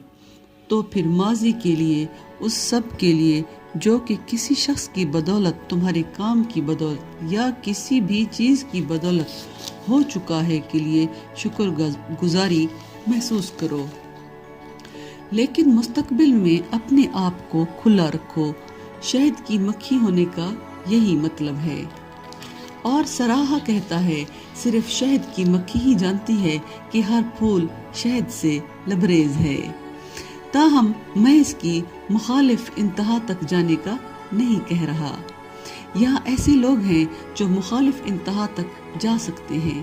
تو پھر ماضی کے لیے، اس سب کے لیے جو کہ کسی شخص کی بدولت، تمہارے کام کی بدولت یا کسی بھی چیز کی بدولت ہو چکا ہے کے لیے شکر گزاری محسوس کرو۔ لیکن مستقبل میں اپنے آپ کو کھلا رکھو۔ شہد کی مکھی ہونے کا یہی مطلب ہے۔ اور سراہا کہتا ہے صرف شہد کی مکھی ہی جانتی ہے کہ ہر پھول شہد سے لبریز ہے۔ تاہم میں اس کی مخالف انتہا تک جانے کا نہیں کہہ رہا۔ یہاں ایسے لوگ ہیں جو مخالف انتہا تک جا سکتے ہیں،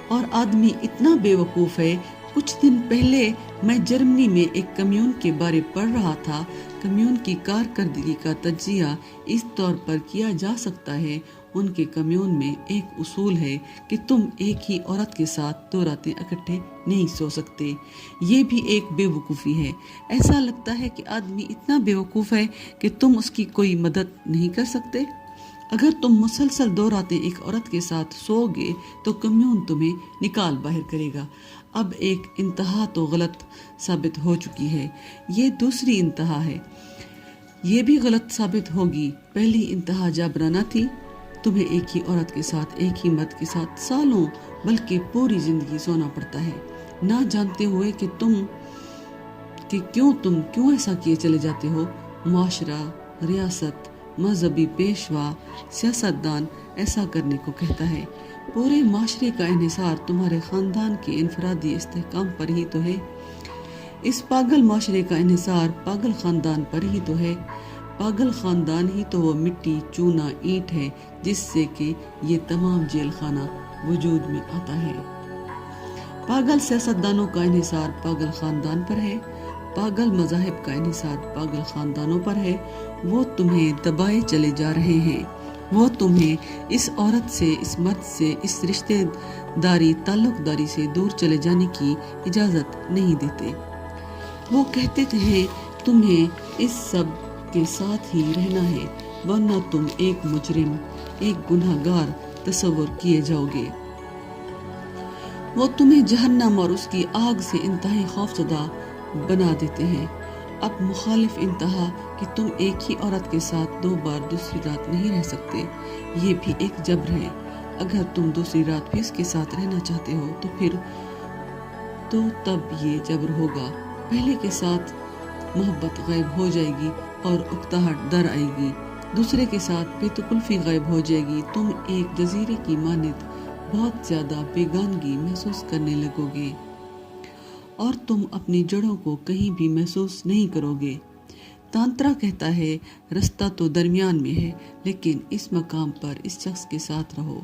اور آدمی اتنا بے وقوف ہے۔ کچھ دن پہلے میں جرمنی میں ایک کمیون کے بارے پڑھ رہا تھا۔ کمیون کی کارکردگی کا تجزیہ اس طور پر کیا جا سکتا ہے، ان کے کمیون میں ایک اصول ہے کہ تم ایک ہی عورت کے ساتھ 2 راتیں اکٹھے نہیں سو سکتے۔ یہ بھی ایک بے وقوفی ہے۔ ایسا لگتا ہے کہ آدمی اتنا بے وقوف ہے کہ تم اس کی کوئی مدد نہیں کر سکتے۔ اگر تم مسلسل 2 راتیں ایک عورت کے ساتھ سو گے تو کمیون تمہیں نکال باہر کرے گا۔ اب ایک انتہا تو غلط ثابت ہو چکی ہے، یہ دوسری انتہا ہے، یہ بھی غلط ثابت ہوگی۔ پہلی انتہا جابرانہ تھی، تمہیں ایک ہی عورت کے ساتھ، ایک ہی مرد کے ساتھ سالوں بلکہ پوری زندگی سونا پڑتا ہے، نہ جانتے ہوئے کہ تم کیوں ایسا کیے چلے جاتے ہو۔ معاشرہ، ریاست، مذہبی پیشوا، سیاستدان ایسا کرنے کو کہتا ہے۔ پورے معاشرے کا انحصار تمہارے خاندان کے انفرادی استحکام پر ہی تو ہے۔ اس پاگل معاشرے کا انحصار پاگل خاندان پر ہی تو ہے۔ پاگل خاندان ہی تو وہ مٹی، چونا، اینٹ ہے جس سے کہ یہ تمام جیل خانہ وجود میں آتا ہے۔ پاگل سیاستدانوں کا انحصار پاگل خاندان پر ہے، پاگل مذاہب کا انحصار پاگل خاندانوں پر ہے۔ وہ تمہیں دبائے چلے جا رہے ہیں، وہ تمہیں اس عورت سے، اس مرد سے، اس رشتے داری تعلق داری سے دور چلے جانے کی اجازت نہیں دیتے۔ وہ کہتے ہیں تمہیں اس سب کے ساتھ ہی رہنا ہے، ورنہ تم ایک مجرم، ایک گناہ گار تصور کیے جاؤ گے۔ وہ تمہیں جہنم اور اس کی آگ سے انتہائی خوفزدہ بنا دیتے ہیں۔ اب مخالف انتہا کہ تم ایک ہی عورت کے ساتھ 2 بار دوسری رات نہیں رہ سکتے، یہ بھی ایک جبر ہے۔ اگر تم دوسری رات بھی اس کے ساتھ رہنا چاہتے ہو تو تب یہ جبر ہوگا۔ پہلے کے ساتھ محبت غائب ہو جائے گی اور اکتاہٹ در آئے گی، دوسرے کے ساتھ بے تکلفی غائب ہو جائے گی، تم ایک جزیرے کی مانند بہت زیادہ بیگانگی محسوس کرنے لگو گے اور تم اپنی جڑوں کو کہیں بھی محسوس نہیں کرو گے۔ تانترا کہتا ہے رستہ تو درمیان میں ہے، لیکن اس مقام پر اس شخص کے ساتھ رہو،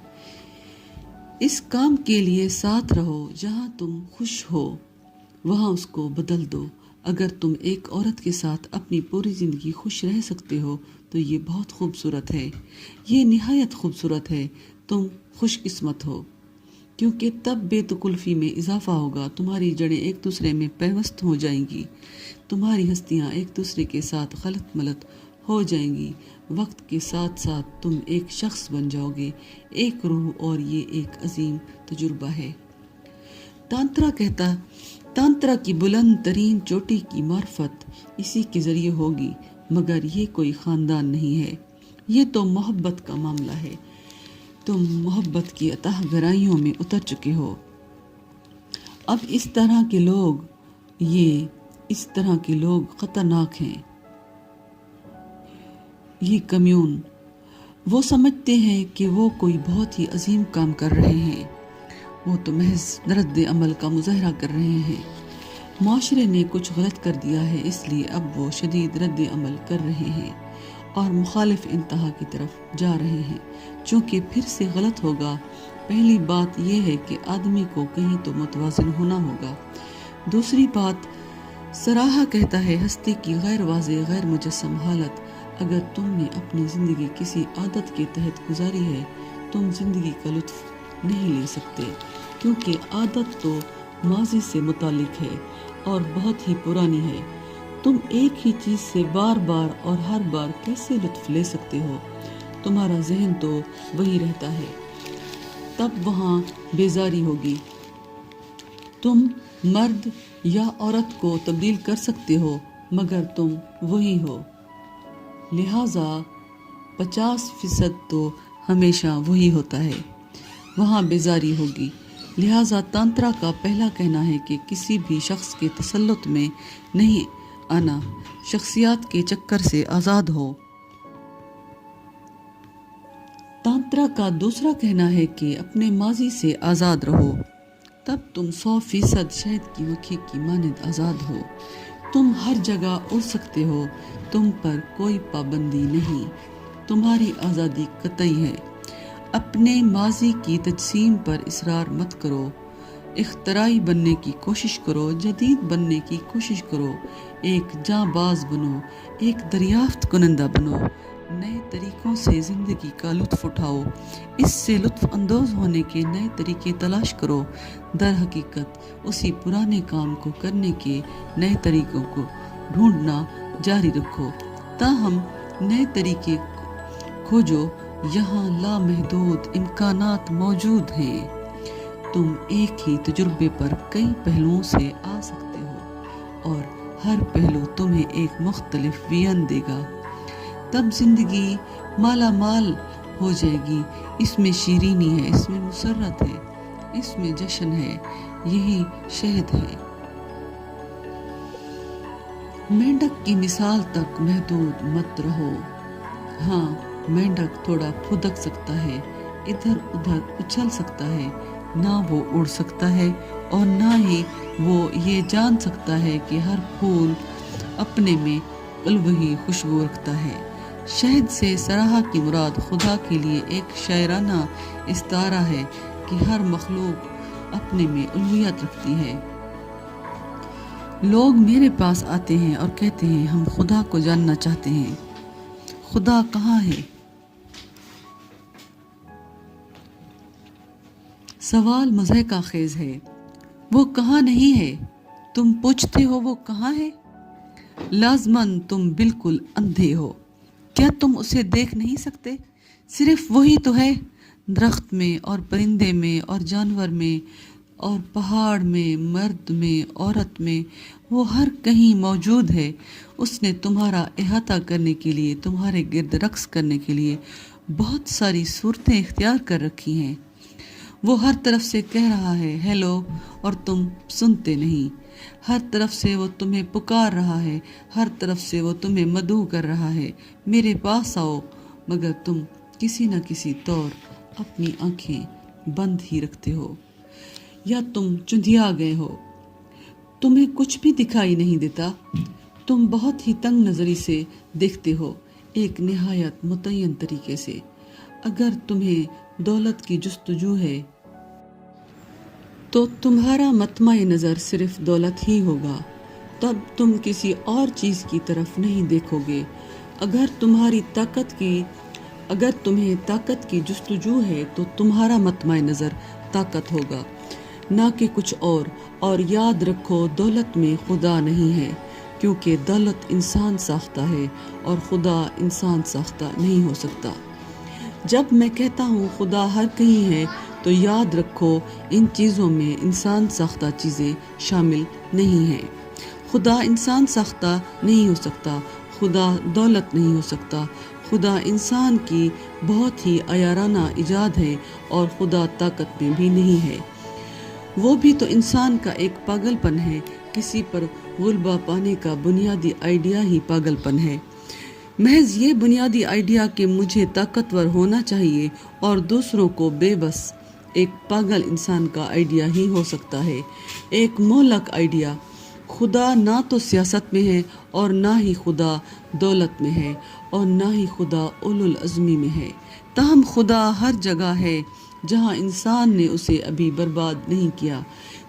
اس کام کے لیے ساتھ رہو جہاں تم خوش ہو، وہاں اس کو بدل دو۔ اگر تم ایک عورت کے ساتھ اپنی پوری زندگی خوش رہ سکتے ہو تو یہ بہت خوبصورت ہے، یہ نہایت خوبصورت ہے، تم خوش قسمت ہو، کیونکہ تب بے تکلفی میں اضافہ ہوگا، تمہاری جڑیں ایک دوسرے میں پیوست ہو جائیں گی، تمہاری ہستیاں ایک دوسرے کے ساتھ خلط ملط ہو جائیں گی، وقت کے ساتھ ساتھ تم ایک شخص بن جاؤ گے، ایک روح، اور یہ ایک عظیم تجربہ ہے۔ تانترا کی بلند ترین چوٹی کی معرفت اسی کے ذریعے ہوگی، مگر یہ کوئی خاندان نہیں ہے، یہ تو محبت کا معاملہ ہے۔ تم محبت کی اتح گہرائیوں میں اتر چکے ہو۔ اب اس طرح کے لوگ خطرناک ہیں، یہ کمیون۔ وہ سمجھتے ہیں کہ وہ کوئی بہت ہی عظیم کام کر رہے ہیں، وہ تو محض رد عمل کا مظاہرہ کر رہے ہیں۔ معاشرے نے کچھ غلط کر دیا ہے، اس لیے اب وہ شدید رد عمل کر رہے ہیں اور مخالف انتہا کی طرف جا رہے ہیں، چونکہ پھر سے غلط ہوگا۔ پہلی بات یہ ہے کہ آدمی کو کہیں تو متوازن ہونا ہوگا۔ دوسری بات، سراہا کہتا ہے ہستی کی غیر واضح غیر مجسم حالت۔ اگر تم نے اپنی زندگی کسی عادت کے تحت گزاری ہے، تم زندگی کا لطف نہیں لے سکتے، کیونکہ عادت تو ماضی سے متعلق ہے اور بہت ہی پرانی ہے۔ تم ایک ہی چیز سے بار بار اور ہر بار کیسے لطف لے سکتے ہو؟ تمہارا ذہن تو وہی رہتا ہے، تب وہاں بیزاری ہوگی۔ تم مرد یا عورت کو تبدیل کر سکتے ہو، مگر تم وہی ہو، لہٰذا 50% تو ہمیشہ وہی ہوتا ہے، وہاں بیزاری ہوگی۔ لہٰذا تانترا کا پہلا کہنا ہے کہ کسی بھی شخص کے تسلط میں نہیں آنا، شخصیات کے چکر سے آزاد ہو۔ تانترا کا دوسرا کہنا ہے کہ اپنے ماضی سے آزاد رہو، تب تم 100% شہد کی مکھی کی مانند آزاد ہو، تم ہر جگہ اڑ سکتے ہو، تم پر کوئی پابندی نہیں، تمہاری آزادی قطعی ہے۔ اپنے ماضی کی تجسیم پر اصرار مت کرو، اختراعی بننے کی کوشش کرو، جدید بننے کی کوشش کرو، ایک جاں باز بنو، ایک دریافت کنندہ بنو، نئے طریقوں سے زندگی کا لطف اٹھاؤ، اس سے لطف اندوز ہونے کے نئے طریقے تلاش کرو، در حقیقت اسی پرانے کام کو کرنے کے نئے طریقوں کو ڈھونڈنا جاری رکھو، تاہم نئے طریقے کھوجو، یہاں لامحدود امکانات موجود ہیں، تم ایک ہی تجربے پر کئی پہلوؤں سے آ سکتے ہو اور ہر پہلو تمہیں ایک مختلف ویژن دے گا، تب زندگی مالا مال ہو جائے گی، اس میں شیرینی ہے، اس میں مسرت ہے، اس میں جشن ہے، یہی شہد ہے۔ مینڈک کی مثال تک محدود مت رہو۔ ہاں، مینڈک تھوڑا پھدک سکتا ہے، ادھر ادھر اچھل سکتا ہے، نہ وہ اڑ سکتا ہے اور نہ ہی وہ یہ جان سکتا ہے کہ ہر پھول اپنے میں الوہی خوشبو رکھتا ہے۔ شہد سے سراہا کی مراد خدا کے لیے ایک شاعرانہ استعارہ ہے کہ ہر مخلوق اپنے میں الوہیت رکھتی ہے۔ لوگ میرے پاس آتے ہیں اور کہتے ہیں ہم خدا کو جاننا چاہتے ہیں، خدا کہاں ہے؟ سوال مضحکہ خیز ہے، وہ کہاں نہیں ہے؟ تم پوچھتے ہو وہ کہاں ہے؟ لازماً تم بالکل اندھے ہو، کیا تم اسے دیکھ نہیں سکتے؟ صرف وہی تو ہے، درخت میں اور پرندے میں اور جانور میں اور پہاڑ میں، مرد میں، عورت میں، وہ ہر کہیں موجود ہے۔ اس نے تمہارا احاطہ کرنے کے لیے، تمہارے گرد رقص کرنے کے لیے بہت ساری صورتیں اختیار کر رکھی ہیں۔ وہ ہر طرف سے کہہ رہا ہے ہیلو، اور تم سنتے نہیں۔ ہر طرف سے وہ تمہیں پکار رہا ہے، ہر طرف سے وہ تمہیں مدعو کر رہا ہے، میرے پاس آؤ، مگر تم کسی نہ کسی طور اپنی آنکھیں بند ہی رکھتے ہو، یا تم چندھیا گئے ہو، تمہیں کچھ بھی دکھائی نہیں دیتا، تم بہت ہی تنگ نظری سے دیکھتے ہو، ایک نہایت متعین طریقے سے۔ اگر تمہیں دولت کی جستجو ہے تو تمہارا مطمع نظر صرف دولت ہی ہوگا، تب تم کسی اور چیز کی طرف نہیں دیکھو گے۔ اگر تمہیں طاقت کی جستجو ہے تو تمہارا مطمع نظر طاقت ہوگا، نہ کہ کچھ اور یاد رکھو دولت میں خدا نہیں ہے، کیونکہ دولت انسان ساختہ ہے اور خدا انسان ساختہ نہیں ہو سکتا۔ جب میں کہتا ہوں خدا ہر کہیں ہے تو یاد رکھو ان چیزوں میں انسان ساختہ چیزیں شامل نہیں ہیں۔ خدا انسان ساختہ نہیں ہو سکتا، خدا دولت نہیں ہو سکتا، خدا انسان کی بہت ہی عیارانہ ایجاد ہے، اور خدا طاقت میں بھی نہیں ہے۔ وہ بھی تو انسان کا ایک پاگل پن ہے، کسی پر غلبہ پانے کا بنیادی آئیڈیا ہی پاگل پن ہے۔ محض یہ بنیادی آئیڈیا کہ مجھے طاقتور ہونا چاہیے اور دوسروں کو بے بس، ایک پاگل انسان کا آئیڈیا ہی ہو سکتا ہے، ایک مہلک آئیڈیا۔ خدا نہ تو سیاست میں ہے، اور نہ ہی خدا دولت میں ہے، اور نہ ہی خدا اولو العزمی میں ہے۔ تاہم خدا ہر جگہ ہے جہاں انسان نے اسے ابھی برباد نہیں کیا،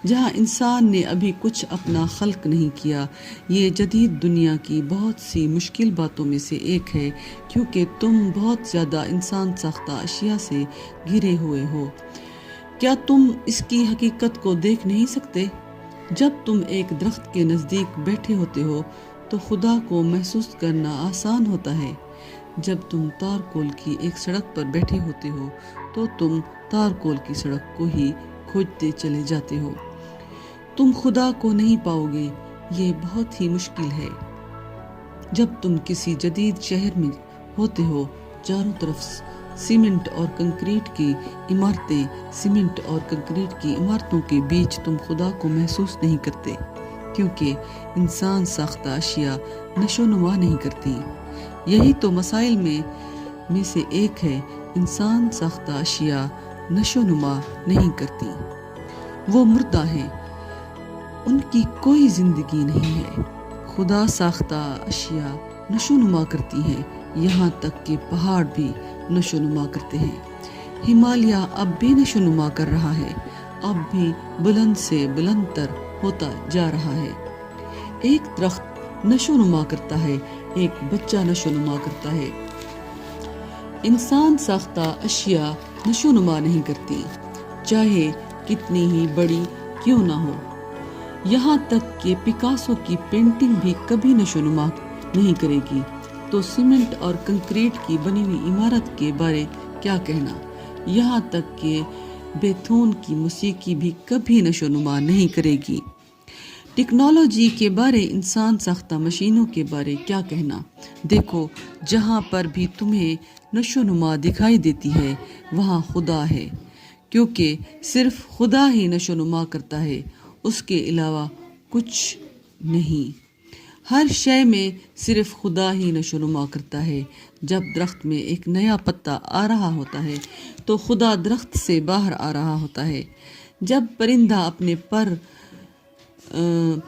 جہاں انسان نے ابھی کچھ اپنا خلق نہیں کیا۔ یہ جدید دنیا کی بہت سی مشکل باتوں میں سے ایک ہے، کیونکہ تم بہت زیادہ انسان ساختہ اشیاء سے گھرے ہوئے ہو۔ کیا تم اس کی حقیقت کو دیکھ نہیں سکتے؟ جب تم ایک درخت کے نزدیک بیٹھے ہوتے ہو تو خدا کو محسوس کرنا آسان ہوتا ہے۔ جب تم تارکول کی ایک سڑک پر بیٹھے ہوتے ہو تو تم تارکول کی سڑک کو ہی کھوجتے چلے جاتے ہو۔ تم خدا کو نہیں پاؤ گے، یہ بہت ہی مشکل ہے۔ جب تم کسی جدید شہر میں ہوتے ہو، چاروں طرف سیمنٹ اور کنکریٹ کی عمارتیں، سیمنٹ اور کنکریٹ کی عمارتوں کے بیچ تم خدا کو محسوس نہیں کرتے، کیونکہ انسان ساختہ اشیاء نشو نما نہیں کرتی۔ یہی تو مسائل میں سے ایک ہے، انسان ساختہ اشیاء نشو نما نہیں کرتی، وہ مردہ ہیں، ان کی کوئی زندگی نہیں ہے۔ خدا ساختہ اشیاء نشو نما کرتی ہیں، یہاں تک کہ پہاڑ بھی نشو نما کرتے ہیں۔ ہمالیہ اب بھی نشو نما کر رہا ہے، اب بھی بلند سے بلند تر ہوتا جا رہا ہے۔ ایک درخت نشو نما کرتا ہے، ایک بچہ نشو نما کرتا ہے۔ انسان ساختہ اشیاء نشو نما نہیں کرتی، چاہے کتنی ہی بڑی کیوں نہ ہو۔ یہاں تک کہ پکاسو کی پینٹنگ بھی کبھی نشو نما نہیں کرے گی، تو سیمنٹ اور کنکریٹ کی بنی ہوئی عمارت کے بارے کیا کہنا؟ یہاں تک کہ بیتھون کی موسیقی بھی کبھی نشو نما نہیں کرے گی۔ ٹیکنالوجی کے بارے، انسان ساختہ مشینوں کے بارے کیا کہنا؟ دیکھو، جہاں پر بھی تمہیں نشو نما دکھائی دیتی ہے وہاں خدا ہے، کیونکہ صرف خدا ہی نشو نما کرتا ہے، اس کے علاوہ کچھ نہیں۔ ہر شے میں صرف خدا ہی نشو نما کرتا ہے۔ جب درخت میں ایک نیا پتا آ رہا ہوتا ہے تو خدا درخت سے باہر آ رہا ہوتا ہے۔ جب پرندہ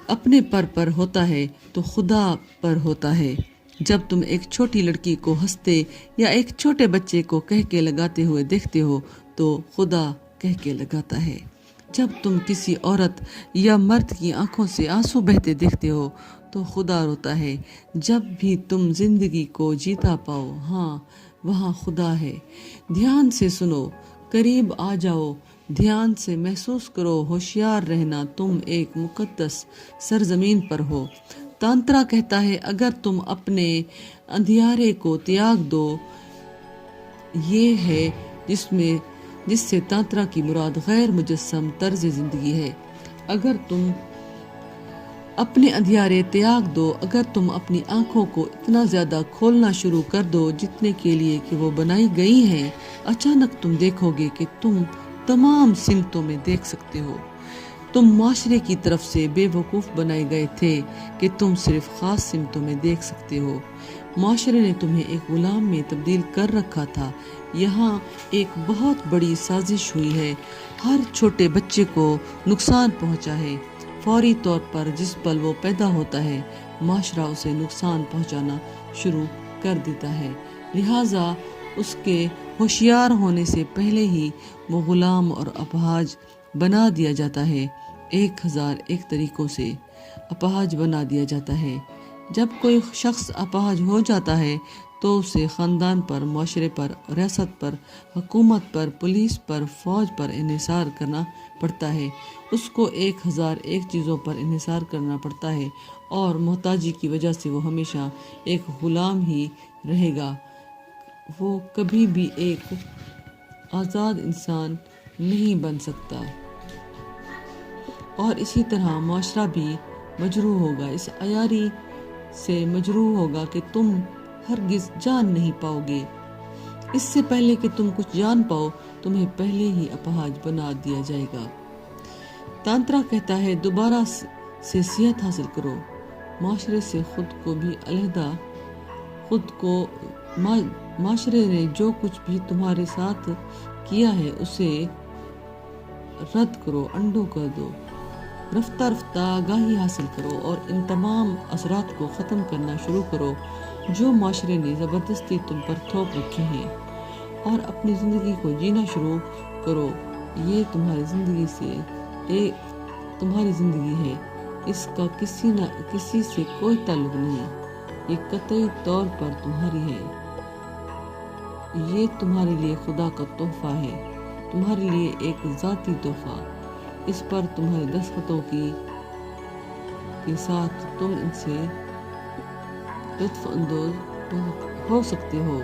اپنے پر ہوتا ہے تو خدا پر ہوتا ہے۔ جب تم ایک چھوٹی لڑکی کو ہنستے یا ایک چھوٹے بچے کو کہہ کے لگاتے ہوئے دیکھتے ہو تو خدا کہہ کے لگاتا ہے۔ جب تم کسی عورت یا مرد کی آنکھوں سے آنسو بہتے دیکھتے ہو تو خدا روتا ہے۔ جب بھی تم زندگی کو جیتا پاؤ، ہاں، وہاں خدا ہے۔ دھیان سے سنو، قریب آ جاؤ، دھیان سے محسوس کرو، ہوشیار رہنا، تم ایک مقدس سرزمین پر ہو۔ تانترا کہتا ہے اگر تم اپنے اندھیارے کو تیاگ دو، یہ ہے جس سے تانترا کی مراد غیر مجسم طرز زندگی ہے۔ اگر تم اپنے اندھیارے تیاگ دو، اگر تم اپنی آنکھوں کو اتنا زیادہ کھولنا شروع کر دو جتنے کے لیے کہ وہ بنائی گئی ہیں، اچانک تم دیکھو گے کہ تم تمام سمتوں میں دیکھ سکتے ہو۔ تم معاشرے کی طرف سے بے وقوف بنائے گئے تھے کہ تم صرف خاص سمتوں میں دیکھ سکتے ہو۔ معاشرے نے تمہیں ایک غلام میں تبدیل کر رکھا تھا۔ یہاں ایک بہت بڑی سازش ہوئی ہے، ہر چھوٹے بچے کو نقصان پہنچا ہے۔ فوری طور پر جس پل وہ پیدا ہوتا ہے، معاشرہ اسے نقصان پہنچانا شروع کر دیتا ہے، لہٰذا اس کے ہوشیار ہونے سے پہلے ہی وہ غلام اور اپاہج بنا دیا جاتا ہے۔ 1001 طریقوں سے اپاہج بنا دیا جاتا ہے۔ جب کوئی شخص اپاہج ہو جاتا ہے تو اسے خاندان پر، معاشرے پر، ریاست پر، حکومت پر، پولیس پر، فوج پر انحصار کرنا پڑتا ہے۔ اس کو 1001 چیزوں پر انحصار کرنا پڑتا ہے اور محتاجی کی وجہ سے وہ ہمیشہ ایک غلام ہی رہے گا۔ وہ کبھی بھی ایک آزاد انسان نہیں بن سکتا، اور اسی طرح معاشرہ بھی مجروح ہوگا، اس عیاری سے مجروح ہوگا کہ تم ہرگز جان نہیں پاؤ گے۔ اس سے پہلے کہ تم کچھ جان پاؤ، تمہیں پہلے ہی اپاہج بنا دیا جائے گا۔ تانترا کہتا ہے دوبارہ سے صحت حاصل کرو، معاشرے سے خود کو بھی علیحدہ، معاشرے نے جو کچھ بھی تمہارے ساتھ کیا ہے اسے رد کرو، انڈو کر دو، رفتہ رفتہ آگاہی حاصل کرو اور ان تمام اثرات کو ختم کرنا شروع کرو جو معاشرے نے زبردستی تم پر تھوپ رکھے ہیں، اور اپنی زندگی کو جینا شروع کرو۔ یہ تمہاری زندگی ہے، اس کا کسی سے کوئی تعلق نہیں، یہ قطعی طور پر تمہاری ہے۔ یہ تمہارے لیے خدا کا تحفہ ہے، تمہارے لیے ایک ذاتی تحفہ۔ اس پر تمہارے دستخطوں کے ساتھ تم ان سے لطف اندوز ہو سکتے ہو۔